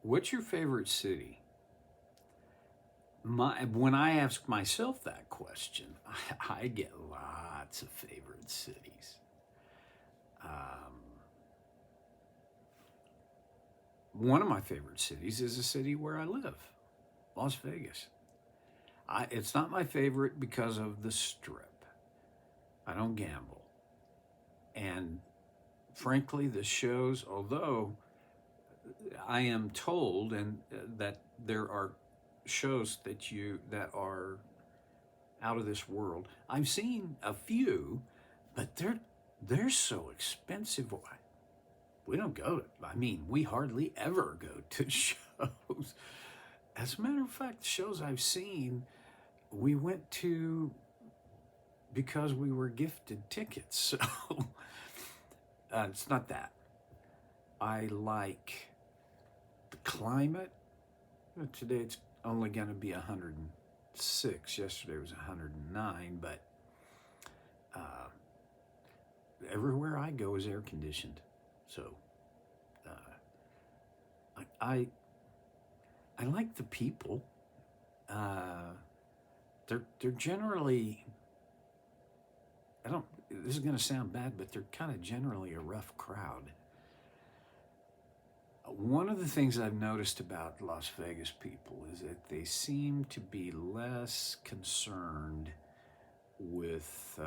What's your favorite city? When I ask myself that question, I get lots of favorite cities. Um, one of my favorite cities is the city where I live, Las Vegas. It's not my favorite because of the strip. I don't gamble. And frankly, the shows, although I am told that there are shows that are out of this world. I've seen a few, but they're so expensive. We don't go to. I mean, we hardly ever go to shows. As a matter of fact, the shows I've seen, we went to because we were gifted tickets. So it's not that. I like the climate. Today it's only going to be 106. Yesterday was 109, but uh, everywhere I go is air conditioned. So I I like the people. Uh, they're generally, I don't. This is going to sound bad, but they're kind of generally a rough crowd. One of the things I've noticed about Las Vegas people is that they seem to be less concerned with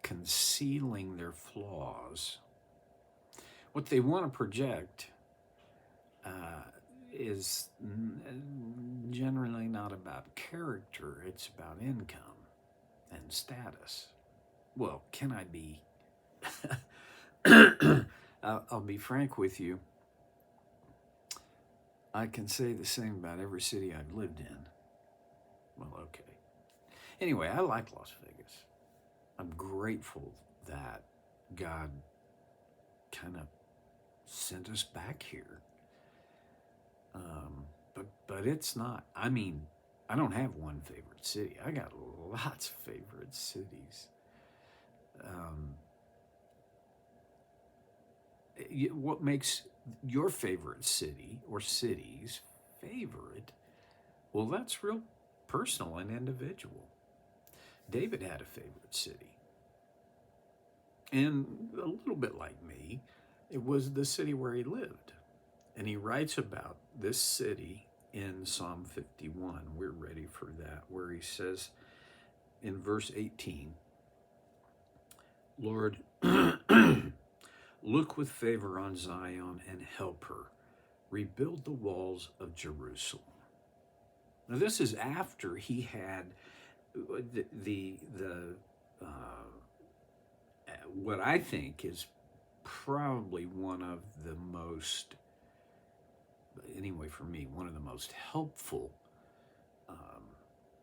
concealing their flaws. What they want to project is generally not about character, it's about income and status. Well, can I be? I'll be frank with you. I can say the same about every city I've lived in. Well, okay. Anyway, I like Las Vegas. I'm grateful that God kind of sent us back here. But it's not. I mean, I don't have one favorite city. I got lots of favorite cities. Um, what makes your favorite city or cities favorite? Well, that's real personal and individual. David had a favorite city. And a little bit like me, it was the city where he lived. And he writes about this city in Psalm 51. We're ready for that, where he says in verse 18, Lord, look with favor on Zion and help her. Rebuild the walls of Jerusalem. Now, this is after he had the what I think is probably one of the most, anyway for me, one of the most helpful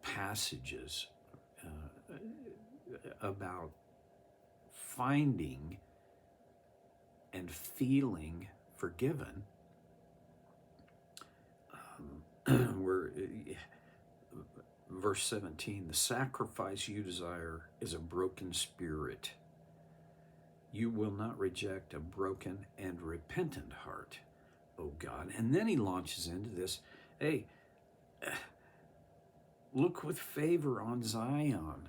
passages about finding and feeling forgiven. Where verse 17, the sacrifice you desire is a broken spirit. You will not reject a broken and repentant heart, O God. And then he launches into this, hey, look with favor on Zion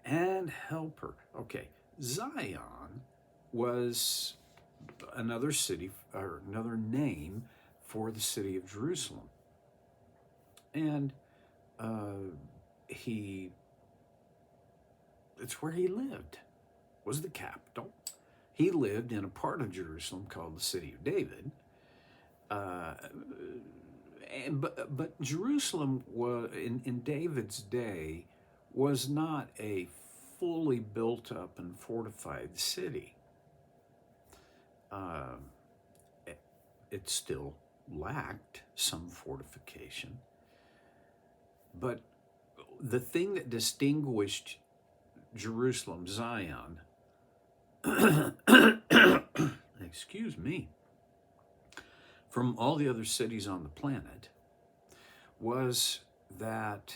and help her. Okay, Zion was another city, or another name for the city of Jerusalem. And it's where he lived, was the capital. He lived in a part of Jerusalem called the City of David. But Jerusalem was, in David's day, was not a fully built up and fortified city. It still lacked some fortification. But the thing that distinguished Jerusalem, Zion, excuse me, from all the other cities on the planet was that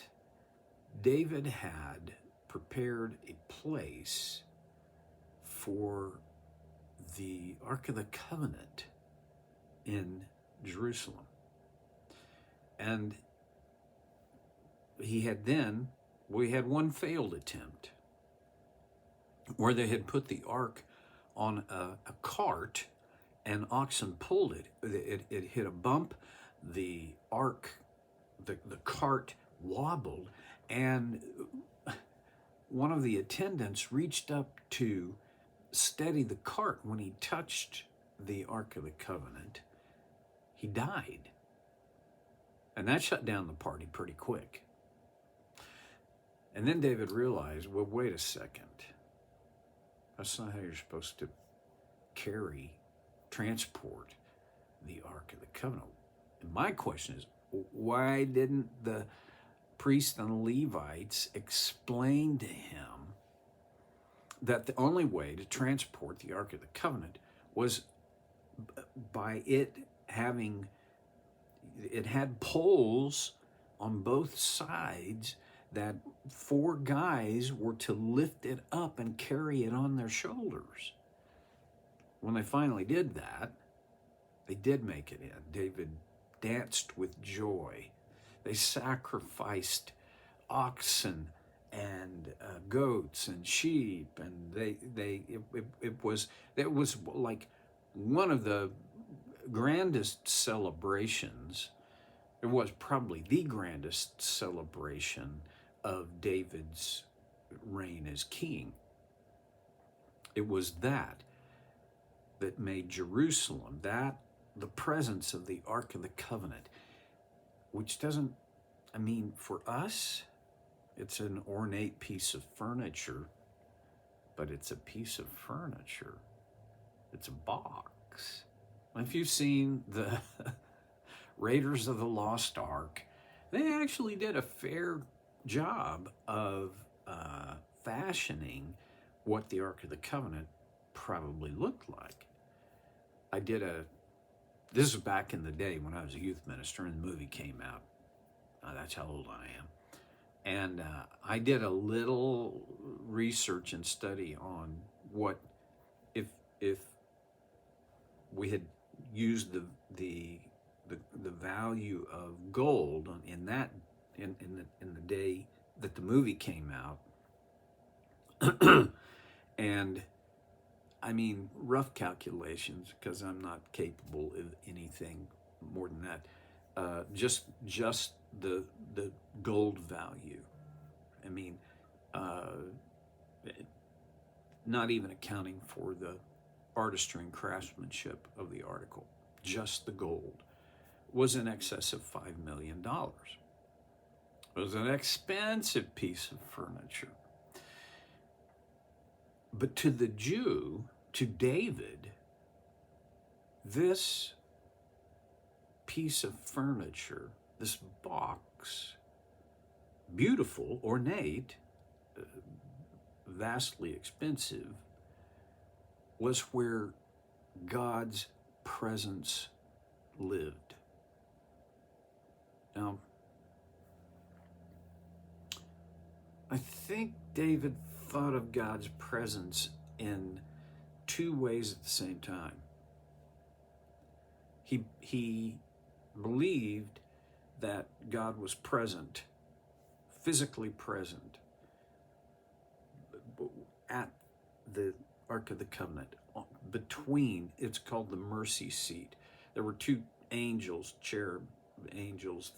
David had prepared a place for the Ark of the Covenant in Jerusalem. And we had one failed attempt where they had put the ark on a cart and oxen pulled it. It hit a bump, the ark, the cart wobbled, and one of the attendants reached up to steady the cart. When he touched the Ark of the Covenant, he died. And that shut down the party pretty quick. And then David realized, well, wait a second. That's not how you're supposed to transport the Ark of the Covenant. And my question is, why didn't the priests and Levites explain to him that the only way to transport the Ark of the Covenant was by it had poles on both sides that 4 guys were to lift it up and carry it on their shoulders. When they finally did that, they did make it in. David danced with joy. They sacrificed oxen and goats and sheep, and it was like one of the grandest celebrations. It was probably the grandest celebration of David's reign as king. It was that made Jerusalem, the presence of the Ark of the Covenant, which doesn't, for us, it's an ornate piece of furniture, but it's a piece of furniture. It's a box. If you've seen the Raiders of the Lost Ark, they actually did a fair job of fashioning what the Ark of the Covenant probably looked like. This was back in the day when I was a youth minister and the movie came out. That's how old I am. And I did a little research and study on what if we had used the value of gold in the day that the movie came out. And rough calculations, because I'm not capable of anything more than that. Just the gold value. Not even accounting for the artistry and craftsmanship of the article. Just the gold was in excess of $5 million. It was an expensive piece of furniture. But to the Jew, to David, this piece of furniture, this box, beautiful, ornate, vastly expensive, was where God's presence lived. Now, I think David thought of God's presence in 2 ways at the same time. He believed that God was present, physically present, at the Ark of the Covenant, between, it's called the mercy seat. There were 2 angels, cherub angels,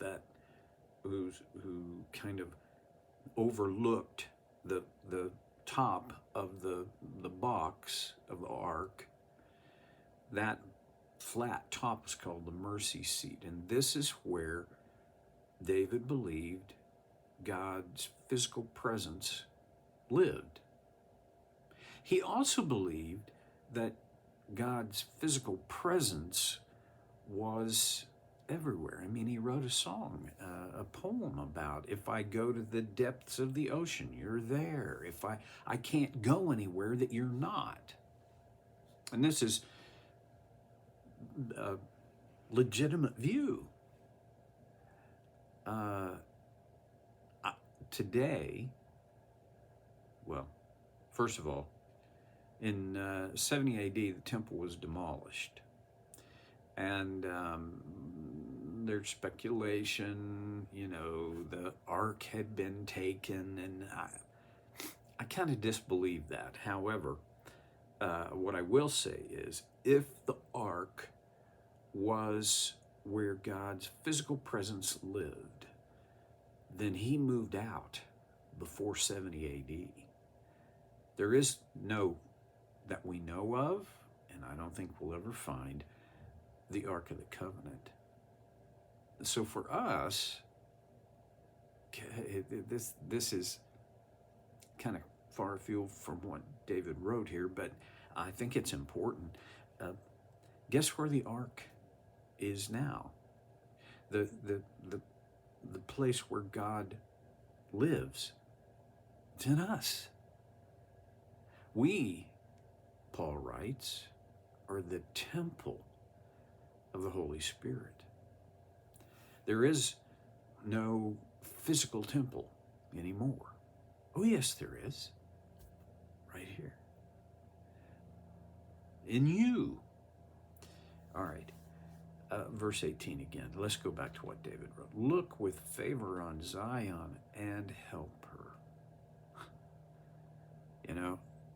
who kind of overlooked the top of the box of the ark. That flat top is called the mercy seat, and this is where David believed God's physical presence lived. He also believed that God's physical presence was everywhere. He wrote a song, a poem about, if I go to the depths of the ocean, you're there. If I can't go anywhere that you're not. And this is a legitimate view. Today, well, first of all, in 70 AD, the temple was demolished. And there's speculation, the ark had been taken, and I kind of disbelieve that. However, what I will say is, if the ark was where God's physical presence lived, then he moved out before 70 AD. There is no, that we know of, and I don't think we'll ever find, the Ark of the Covenant. So for us, this is kind of far afield from what David wrote here, but I think it's important. Guess where the Ark is now? The place where God lives. It's in us. We, Paul writes, are the temple of the Holy Spirit. There is no physical temple anymore. Oh, yes, there is. Right here. In you. All right. Verse 18 again. Let's go back to what David wrote. Look with favor on Zion and help her.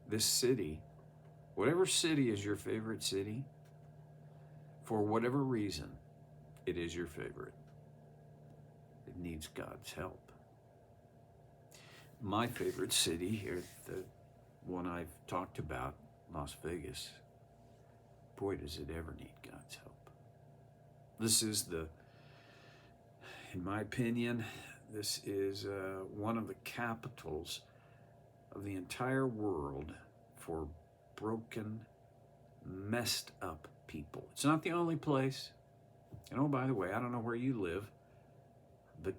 This city, whatever city is your favorite city, for whatever reason, it is your favorite. It needs God's help. My favorite city here, the one I've talked about, Las Vegas, boy, does it ever need God's help. This is in my opinion, this is one of the capitals of the entire world for broken, messed up people. It's not the only place. And oh, by the way, I don't know where you live, but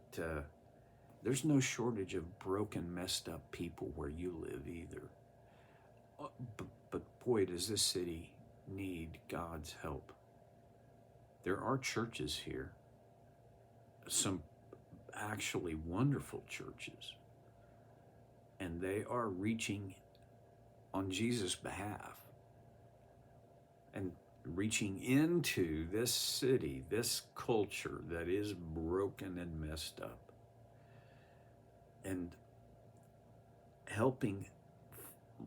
there's no shortage of broken, messed up people where you live either. But boy, does this city need God's help. There are churches here, some actually wonderful churches, and they are reaching on Jesus' behalf and reaching into this city, this culture that is broken and messed up, and helping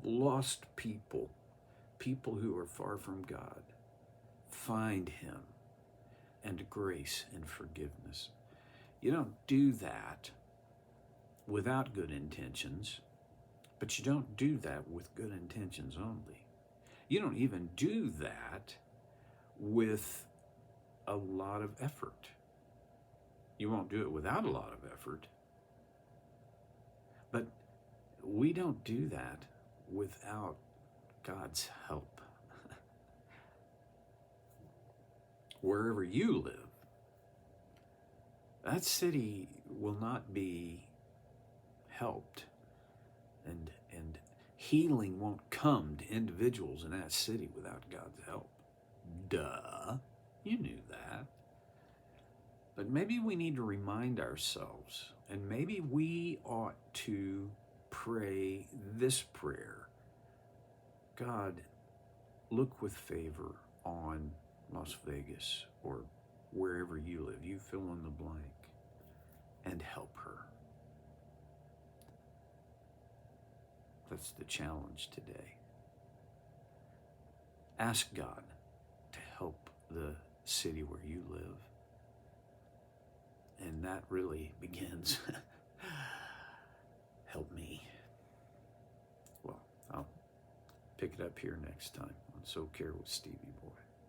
lost people who are far from God, find him and grace and forgiveness. You don't do that without good intentions, but you don't do that with good intentions only. You don't even do that with a lot of effort. You won't do it without a lot of effort, but we don't do that without God's help. Wherever you live, that city will not be helped, and healing won't come to individuals in that city without God's help. Duh, you knew that. But maybe we need to remind ourselves, and maybe we ought to pray this prayer. God, look with favor on Las Vegas or wherever you live. You fill in the blank, and help her. That's the challenge today. Ask God to help the city where you live. And that really begins, help me. Well, I'll pick it up here next time on So Care with Stevie Boy.